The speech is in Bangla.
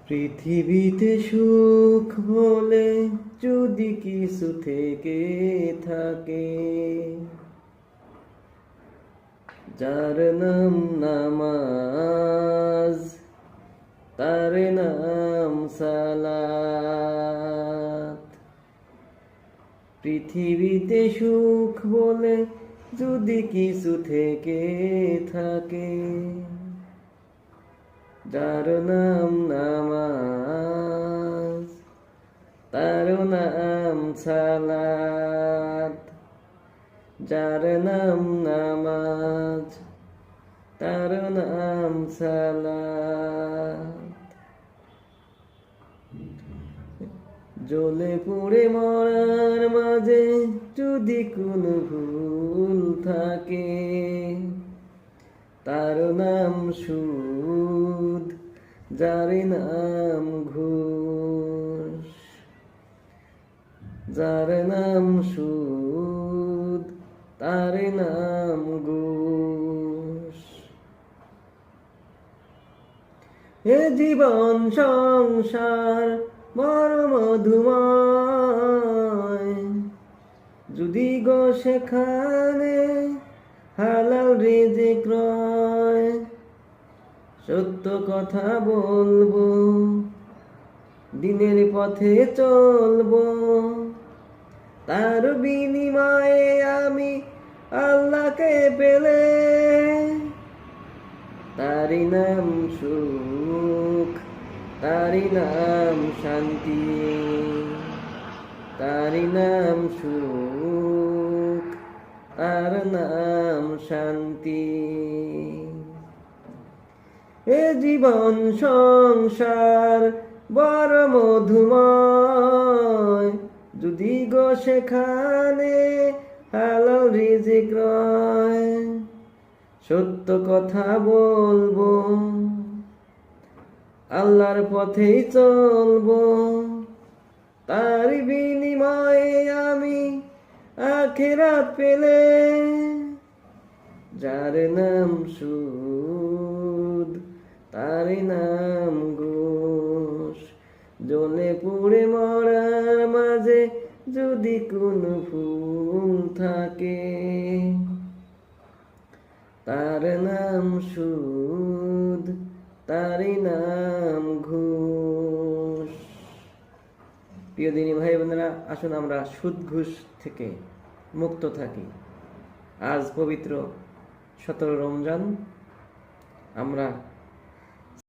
পৃথিবীতে সুখ বলে যদি কিছু থেকে থাকে, যার নাম নামাজ, তার নাম সালাত। পৃথিবীতে সুখ বলে যদি কিছু থেকে থাকে, যার নাম নামাজ, তার নাম সালাত। যার নাম নামাজ, তার নাম সালাত। জ্বলে পুড়ে মরার মাঝে যদি কোনো ভুল থাকে, তার নাম সুদ, যার নাম ঘুষ। যার নাম সুদ, তার নাম ঘুষ। এ জীবন সংসার বড় মধুময়, যদি গো সেখানে হালাল রিজিক রয়। সত্য কথা বলবো, দিনের পথে চলবো, তার বিনিময়ে আমি আল্লাহকে পেলে, তারি নাম সুখ, তারি নাম শান্তি। তারি নাম সুখ, তার নাম শান্তি। এ জীবন সংসার বড় মধুময়, যদি গো সেখানে হালাল রিজিক রয়। সত্য কথা বলবো, আল্লাহর পথেই চলবো, তার বিনিময়ে আমি আখিরাত পেলে। যার নাম সুদ, তার নাম ঘুষ। জ্বলে পুড়ে মরার মাঝে যদি কোনো ভুল থাকে, তার নাম সুদ, তার নাম ঘুষ। প্রিয় দিনী ভাই বোনেরা, আসুন আমরা সুদ ঘুষ থেকে মুক্ত থাকি। আজ পবিত্র 17 রমজান, আমরা